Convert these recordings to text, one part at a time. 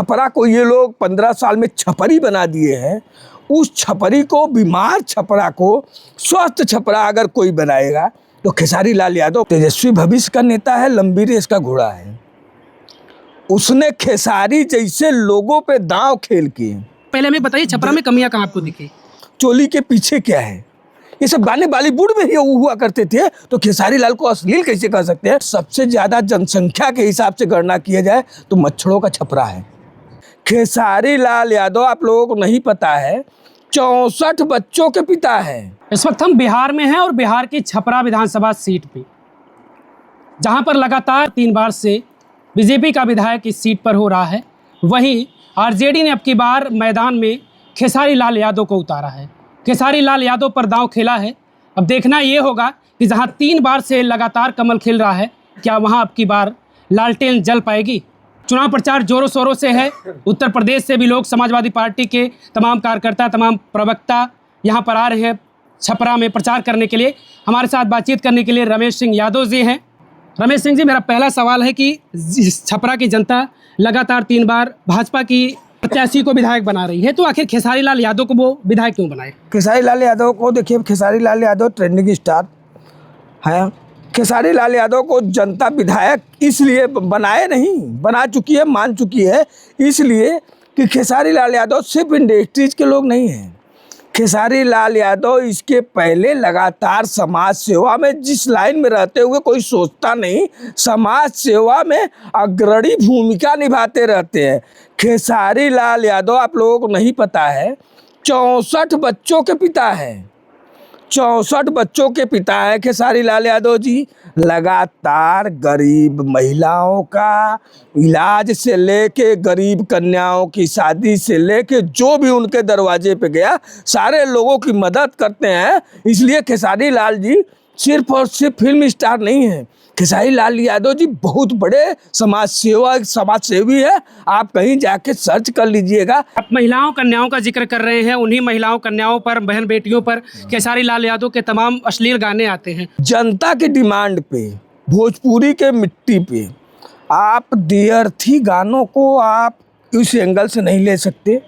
छपरा को ये लोग 15 साल में छपरी बना दिए हैं। उस छपरी को, बीमार छपरा को स्वस्थ छपरा अगर कोई बनाएगा तो खेसारी लाल यादव तेजस्वी भविष्य का नेता है, लंबी रेस का घोड़ा है। उसने खेसारी जैसे लोगों पे दांव खेल के। पहले हमें बताइए छपरा में कमियां कहाँ आपको दिखी? चोली के पीछे क्या है, ये सब गाने बॉलीवुड में ही हुआ करते थे, तो खेसारी लाल को अश्लील कैसे कह सकते हैं? सबसे ज्यादा जनसंख्या के हिसाब से गणना किया जाए तो मच्छरों का छपरा है। खेसारी लाल यादव, आप लोगों को नहीं पता है, 64 बच्चों के पिता है। इस वक्त हम बिहार में हैं और बिहार की छपरा विधानसभा सीट पे, जहां पर लगातार 3 बार से बीजेपी का विधायक इस सीट पर हो रहा है, वहीं आरजेडी ने अब की बार मैदान में खेसारी लाल यादव को उतारा है। खेसारी लाल यादव पर दांव खेला है। अब देखना ये होगा कि जहां 3 बार से लगातार कमल खिल रहा है, क्या वहां अब की बार लालटेन जल पाएगी? चुनाव प्रचार जोरों शोरों से है। उत्तर प्रदेश से भी लोग, समाजवादी पार्टी के तमाम कार्यकर्ता, तमाम प्रवक्ता यहाँ पर आ रहे हैं छपरा में प्रचार करने के लिए। हमारे साथ बातचीत करने के लिए रमेश सिंह यादव जी हैं। रमेश सिंह जी, मेरा पहला सवाल है कि छपरा की जनता लगातार 3 बार भाजपा की प्रत्याशी को विधायक बना रही है, तो आखिर खेसारी लाल यादव को वो विधायक क्यों बनाए? खेसारी लाल यादव को देखिए, खेसारी लाल यादव ट्रेंडिंग स्टार है। खेसारी लाल यादव को जनता विधायक इसलिए बनाए नहीं, बना चुकी है, मान चुकी है, इसलिए कि खेसारी लाल यादव सिर्फ इंडस्ट्रीज के लोग नहीं हैं। खेसारी लाल यादव इसके पहले लगातार समाज सेवा में, जिस लाइन में रहते हुए कोई सोचता नहीं, समाज सेवा में अग्रणी भूमिका निभाते रहते हैं। खेसारी लाल यादव, आप लोगों को नहीं पता है, 64 बच्चों के पिता हैं। 64 बच्चों के पिता है खेसारी लाल यादव जी। लगातार गरीब महिलाओं का इलाज से लेके, गरीब कन्याओं की शादी से लेके, जो भी उनके दरवाजे पे गया, सारे लोगों की मदद करते हैं। इसलिए खेसारी लाल जी सिर्फ और सिर्फ फिल्म स्टार नहीं है। खेसारी लाल यादव जी बहुत बड़े समाज सेवी है। आप कहीं जाके सर्च कर लीजिएगा। आप महिलाओं कन्याओं का जिक्र कर रहे हैं, उन्हीं महिलाओं कन्याओं पर, बहन बेटियों पर खेसारी लाल यादव के तमाम अश्लील गाने आते हैं। जनता की डिमांड पे, भोजपुरी के मिट्टी पे आप देअर्थी गानों को आप इस एंगल से नहीं ले सकते।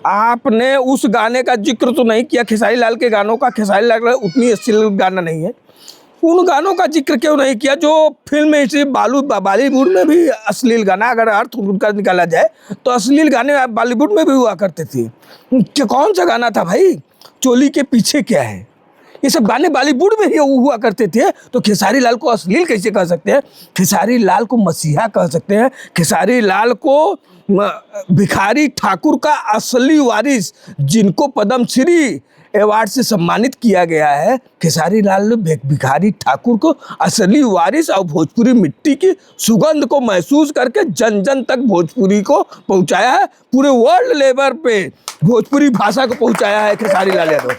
आपने उस गाने का जिक्र तो नहीं किया, खेसारी लाल के गानों का। खेसारी लाल का उतनी अश्लील गाना नहीं है, उन गानों का जिक्र क्यों नहीं किया जो फिल्म में, बॉलीवुड में भी अश्लील गाना, अगर अर्थ उनका निकाला जाए तो अश्लील गाने बॉलीवुड में भी हुआ करते थे। कौन सा गाना था भाई? चोली के पीछे क्या है, ये सब गाने बॉलीवुड में ही हुआ करते थे। तो खेसारी लाल को अश्लील कैसे कह सकते हैं? खेसारी लाल को मसीहा कह सकते हैं। खेसारी लाल को भिखारी ठाकुर का असली वारिस, जिनको पद्मश्री अवार्ड से सम्मानित किया गया है, खेसारी लाल ने भिखारी ठाकुर को असली वारिस और भोजपुरी मिट्टी की सुगंध को महसूस करके जन जन तक भोजपुरी को पहुंचाया है। पूरे वर्ल्ड लेवल पे भोजपुरी भाषा को पहुंचाया है खेसारी लाल यादव।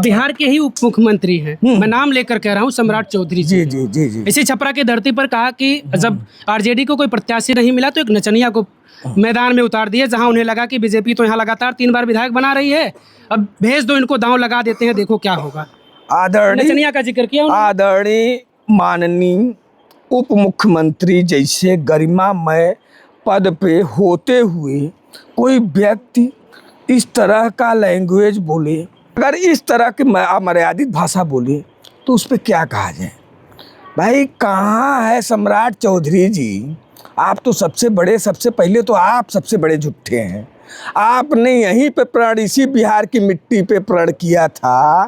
बिहार के ही उप मुख्यमंत्री हैं, मैं नाम लेकर कह रहा हूँ, सम्राट चौधरी जी। जी जी जी। इसी छपरा की धरती पर कहा कि जब आरजेडी को कोई प्रत्याशी नहीं मिला तो एक नचनिया को मैदान में उतार दिए, जहां उन्हें लगा कि बीजेपी तो यहाँ लगातार 3 बार विधायक बना रही है, अब भेज दो इनको, दांव लगा देते हैं, देखो क्या होगा। नचनिया का जिक्र किया। आदरणीय माननीय उप मुख्यमंत्री जैसे गरिमामय पद पे होते हुए कोई व्यक्ति इस तरह का लैंग्वेज बोले, अगर इस तरह की अमर्यादित भाषा बोले तो उस पर क्या कहा जाए? भाई कहाँ है सम्राट चौधरी जी? आप तो सबसे पहले तो आप सबसे बड़े झूठे हैं। आपने यहीं पे प्रण, इसी बिहार की मिट्टी पे प्रण किया था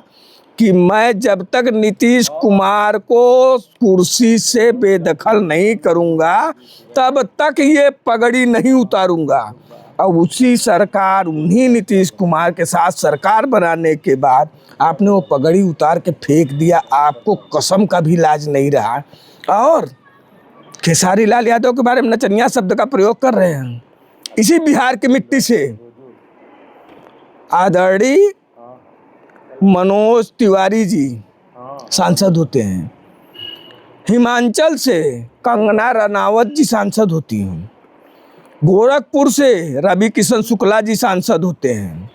कि मैं जब तक नीतीश कुमार को कुर्सी से बेदखल नहीं करूंगा तब तक ये पगड़ी नहीं उतारूंगा। और उसी सरकार, उन्हीं नीतीश कुमार के साथ सरकार बनाने के बाद आपने वो पगड़ी उतार के फेंक दिया। आपको कसम का भी लाज नहीं रहा। और खेसारी लाल यादव के बारे में नचनिया शब्द का प्रयोग कर रहे हैं। इसी बिहार की मिट्टी से आदरणीय मनोज तिवारी जी सांसद होते हैं। हिमाचल से कंगना रनावत जी सांसद होती हैं। गोरखपुर से रवि किशन शुक्ला जी सांसद होते हैं।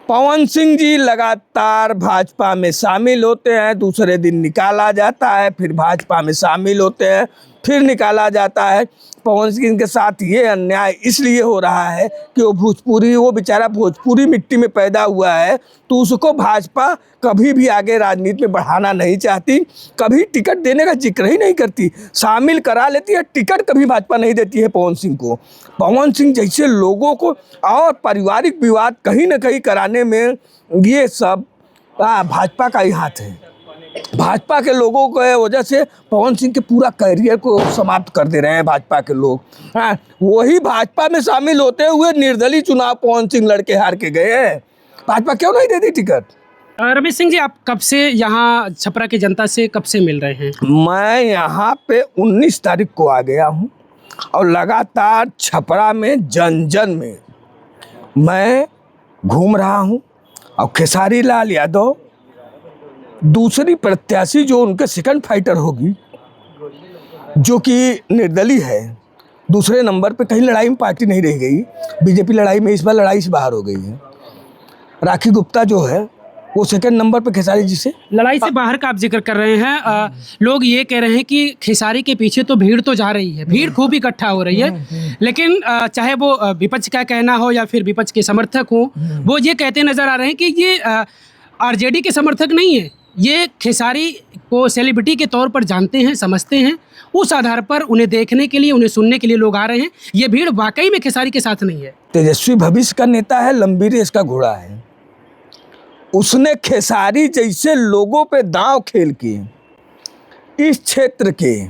पवन सिंह जी लगातार भाजपा में शामिल होते हैं, दूसरे दिन निकाला जाता है, फिर भाजपा में शामिल होते हैं, फिर निकाला जाता है। पवन सिंह के साथ ये अन्याय इसलिए हो रहा है कि वो बेचारा भोजपुरी मिट्टी में पैदा हुआ है, तो उसको भाजपा कभी भी आगे राजनीति में बढ़ाना नहीं चाहती, कभी टिकट देने का जिक्र ही नहीं करती। शामिल करा लेती है, टिकट कभी भाजपा नहीं देती है पवन सिंह को। पवन सिंह जैसे लोगों को और पारिवारिक विवाद कहीं ना कहीं कराने में ये सब भाजपा का ही हाथ है। भाजपा के लोगों के वजह से पवन सिंह के पूरा करियर को समाप्त कर दे रहे हैं भाजपा के लोग। हाँ, वही भाजपा में शामिल होते हुए निर्दलीय चुनाव पवन सिंह लड़के हार के गए हैं। भाजपा क्यों नहीं देती टिकट? रमेश सिंह जी, आप कब से यहाँ छपरा की जनता से कब से मिल रहे हैं? मैं यहाँ पे 19 तारीख को आ गया हूँ और लगातार छपरा में जन जन में मैं घूम रहा हूँ। और खेसारी लाल यादव दूसरी प्रत्याशी जो उनके सेकंड फाइटर होगी, जो कि निर्दलीय है, दूसरे नंबर पे, कहीं लड़ाई में पार्टी नहीं रह गई। बीजेपी लड़ाई में इस बार लड़ाई से बाहर हो गई है। राखी गुप्ता जो है वो सेकंड नंबर पे खेसारी जी से। लड़ाई से बाहर का आप जिक्र कर रहे हैं। लोग ये कह रहे हैं कि खेसारी के पीछे तो भीड़ तो जा रही है, भीड़ खूब इकट्ठा हो रही है, लेकिन चाहे वो विपक्ष का कहना हो या फिर विपक्ष के समर्थक हो, वो ये कहते नजर आ रहे हैं कि ये आरजेडी के समर्थक नहीं है, ये खेसारी को सेलिब्रिटी के तौर पर जानते हैं, समझते हैं, उस आधार पर उन्हें देखने के लिए, उन्हें सुनने के लिए लोग आ रहे हैं। ये भीड़ वाकई में खेसारी के साथ नहीं है। तेजस्वी भविष्य का नेता है, लंबी रेस का घोड़ा है। उसने खेसारी जैसे लोगों पे दांव खेल के इस क्षेत्र के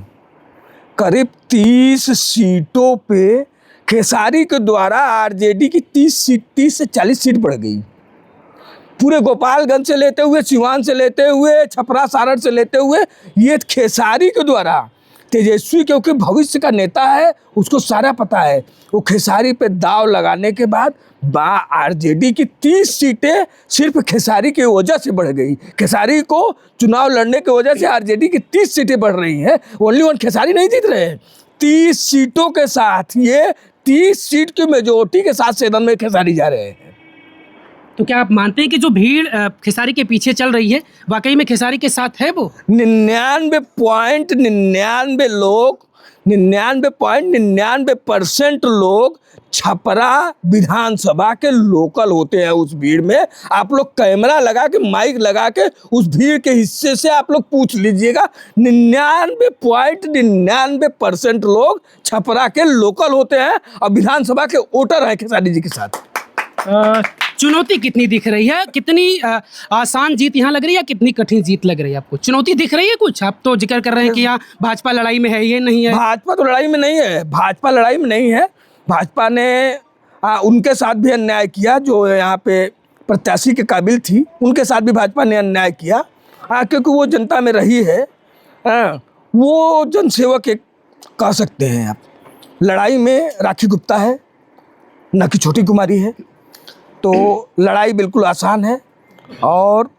करीब 30 सीटों पे खेसारी के द्वारा आरजेडी की 30 से 40 सीट बढ़ गई। पूरे गोपालगंज से लेते हुए, सिवान से लेते हुए, छपरा सारण से लेते हुए, ये खेसारी के द्वारा। तेजस्वी क्योंकि भविष्य का नेता है, उसको सारा पता है। वो खेसारी पे दाव लगाने के बाद आरजेडी की 30 सीटें सिर्फ खेसारी की वजह से बढ़ गई। खेसारी को चुनाव लड़ने की वजह से आरजेडी की 30 सीटें बढ़ रही हैं। ओनली वन खेसारी नहीं जीत रहे हैं, 30 सीटों के साथ, ये 30 सीट की मेजोरिटी के साथ सदन में खेसारी जा रहे हैं। तो क्या आप मानते हैं कि जो भीड़ खेसारी के पीछे चल रही है वाकई में खेसारी के साथ है? वो 99.99% लोग छपरा विधानसभा के लोकल होते हैं। उस भीड़ में आप लोग कैमरा लगा के, माइक लगा के उस भीड़ के हिस्से से आप लोग पूछ लीजिएगा, 99.99% लोग छपरा के लोकल होते हैं और विधानसभा के वोटर हैं खेसारी जी के साथ। चुनौती कितनी दिख रही है? कितनी आसान जीत यहाँ लग रही है, कितनी कठिन जीत लग रही है आपको? चुनौती दिख रही है कुछ? आप तो जिक्र कर रहे हैं कि यहाँ भाजपा लड़ाई में है, ये नहीं है। भाजपा तो लड़ाई में नहीं है, भाजपा लड़ाई में नहीं है। भाजपा ने उनके साथ भी अन्याय किया जो यहाँ पे प्रत्याशी के काबिल थी, उनके साथ भी भाजपा ने अन्याय किया, क्योंकि वो जनता में रही है। वो जनसेवक एक कह सकते हैं आप। लड़ाई में राखी गुप्ता है, न कि छोटी कुमारी है, तो लड़ाई बिल्कुल आसान है। और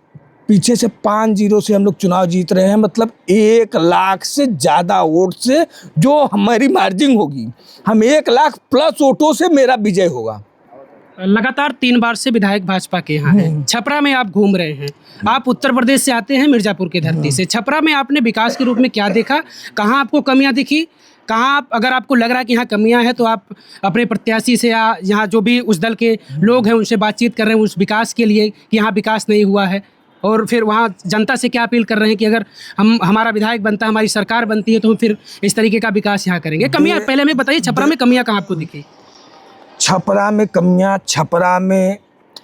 पीछे से 5-0 से हम लोग चुनाव जीत रहे हैं, मतलब 1 लाख से ज़्यादा वोट से जो हमारी मार्जिन होगी, हम 1 लाख प्लस वोटों से मेरा विजय होगा। लगातार 3 बार से विधायक भाजपा के यहाँ हैं। छपरा में आप घूम रहे हैं, आप उत्तर प्रदेश से आते हैं, मिर्जापुर की धरती से। छपरा में आपने विकास के रूप में क्या देखा? कहाँ आपको कमियाँ दिखी? कहाँ आप, अगर आपको लग रहा है कि यहाँ कमियाँ हैं, तो आप अपने प्रत्याशी से या यहाँ जो भी उस दल के लोग हैं उनसे बातचीत कर रहे हैं उस विकास के लिए कि यहाँ विकास नहीं हुआ है, और फिर वहाँ जनता से क्या अपील कर रहे हैं कि अगर हमारा विधायक बनता है, हमारी सरकार बनती है, तो हम फिर इस तरीके का विकास यहाँ करेंगे। कमियाँ पहले हमें बताइए, छपरा में कमियाँ कहाँ आपको दिखी? छपरा में कमियाँ, छपरा में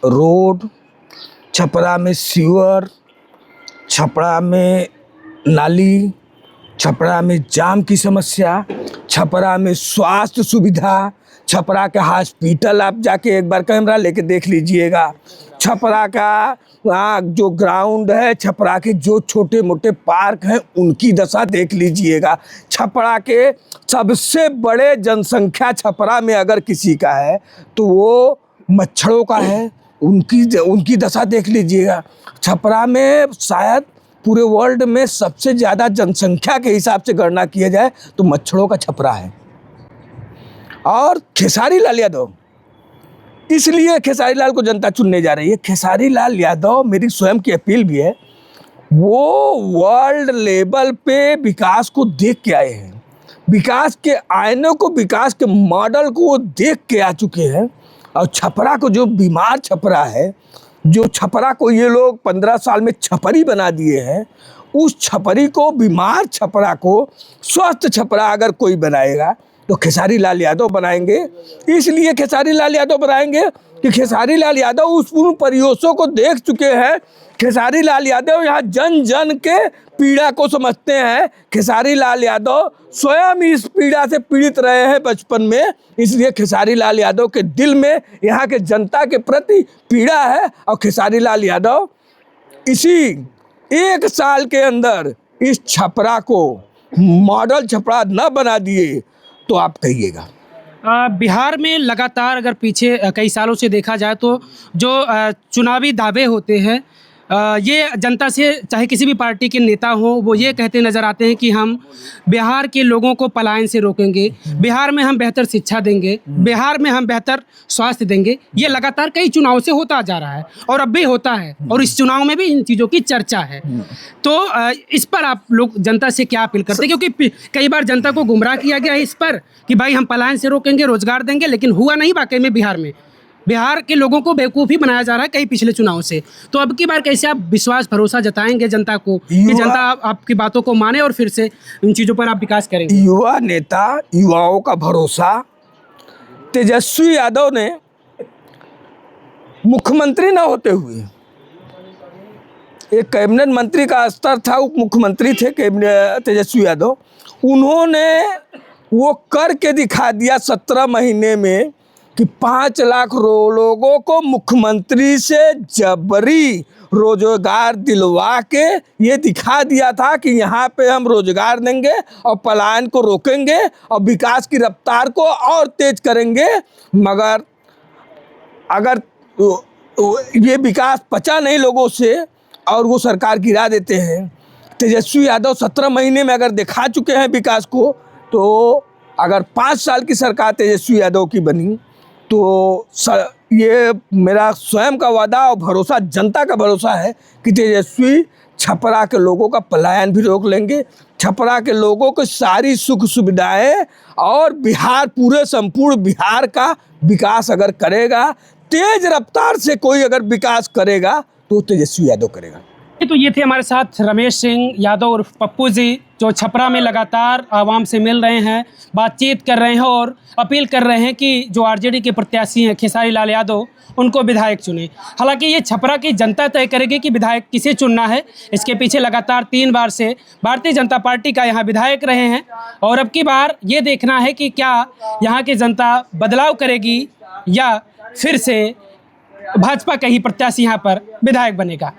रोड, छपरा में सीवर, छपरा में नाली, छपरा में जाम की समस्या, छपरा में स्वास्थ्य सुविधा, छपरा के हॉस्पिटल आप जाके एक बार कैमरा लेके देख लीजिएगा। छपरा का जो ग्राउंड है, छपरा के जो छोटे मोटे पार्क हैं उनकी दशा देख लीजिएगा। छपरा के सबसे बड़े जनसंख्या छपरा में अगर किसी का है तो वो मच्छरों का है, उनकी दशा देख लीजिएगा। छपरा में शायद पूरे वर्ल्ड में सबसे ज़्यादा जनसंख्या के हिसाब से गणना किया जाए तो मच्छरों का छपरा है। और खेसारी लाल यादव, इसलिए खेसारी लाल को जनता चुनने जा रही है। खेसारी लाल यादव, मेरी स्वयं की अपील भी है, वो वर्ल्ड लेवल पे विकास को देख के आए हैं। विकास के आईने को, विकास के मॉडल को वो देख के आ चुके हैं। और छपरा को, जो बीमार छपरा है, जो छपरा को ये लोग 15 साल में छपरी बना दिए हैं, उस छपरी को, बीमार छपरा को स्वस्थ छपरा अगर कोई बनाएगा तो खेसारी लाल यादव बनाएंगे। इसलिए खेसारी लाल यादव बनाएंगे कि खेसारी लाल यादव उस उन परियोजनाओं को देख चुके हैं। खेसारी लाल यादव यहाँ जन जन के पीड़ा को समझते हैं। खेसारी लाल यादव स्वयं इस पीड़ा से पीड़ित रहे हैं बचपन में, इसलिए खेसारी लाल यादव के दिल में यहाँ के जनता के प्रति पीड़ा है। और खेसारी लाल यादव इसी 1 साल के अंदर इस छपरा को मॉडल छपरा न बना दिए तो आप कहिएगा। बिहार में लगातार अगर पीछे कई सालों से देखा जाए तो जो चुनावी दावे होते हैं, ये जनता से, चाहे किसी भी पार्टी के नेता हो, वो ये कहते नज़र आते हैं कि हम बिहार के लोगों को पलायन से रोकेंगे, बिहार में हम बेहतर शिक्षा देंगे, बिहार में हम बेहतर स्वास्थ्य देंगे। ये लगातार कई चुनाव से होता जा रहा है और अब भी होता है, और इस चुनाव में भी इन चीज़ों की चर्चा है। तो इस पर आप लोग जनता से क्या अपील करते हैं? क्योंकि कई बार जनता को गुमराह किया गया है इस पर कि भाई हम पलायन से रोकेंगे, रोजगार देंगे, लेकिन हुआ नहीं वाकई में। बिहार के लोगों को बेवकूफ़ी बनाया जा रहा है कई पिछले चुनाव से। तो अब की बार कैसे आप विश्वास भरोसा जताएंगे जनता को कि जनता आपकी बातों को माने और फिर से इन चीज़ों पर आप विकास करेंगे? युवा नेता, युवाओं का भरोसा। तेजस्वी यादव ने मुख्यमंत्री न होते हुए, एक कैबिनेट मंत्री का स्तर था, उप मुख्यमंत्री थे तेजस्वी यादव, उन्होंने वो करके दिखा दिया 17 महीने में कि 5 लाख लोगों को मुख्यमंत्री से जबरी रोजगार दिलवा के ये दिखा दिया था कि यहाँ पे हम रोजगार देंगे और पलायन को रोकेंगे और विकास की रफ्तार को और तेज करेंगे। मगर अगर ये विकास पचा नहीं लोगों से और वो सरकार गिरा देते हैं। तेजस्वी यादव 17 महीने में अगर दिखा चुके हैं विकास को, तो अगर 5 साल की सरकार तेजस्वी यादव की बनी तो ये मेरा स्वयं का वादा और भरोसा, जनता का भरोसा है कि तेजस्वी छपरा के लोगों का पलायन भी रोक लेंगे, छपरा के लोगों को सारी सुख सुविधाएं और बिहार, पूरे संपूर्ण बिहार का विकास अगर करेगा, तेज रफ्तार से कोई अगर विकास करेगा तो तेजस्वी यादव करेगा। तो ये थे हमारे साथ रमेश सिंह यादव और पप्पू जी, जो छपरा में लगातार आवाम से मिल रहे हैं, बातचीत कर रहे हैं और अपील कर रहे हैं कि जो आरजेडी के प्रत्याशी हैं खेसारी लाल यादव, उनको विधायक चुने। हालांकि ये छपरा की जनता तय करेगी कि विधायक किसे चुनना है। इसके पीछे लगातार 3 बार से भारतीय जनता पार्टी का यहाँ विधायक रहे हैं और अब की बार ये देखना है कि क्या यहाँ की जनता बदलाव करेगी या फिर से भाजपा का ही प्रत्याशी यहाँ पर विधायक बनेगा।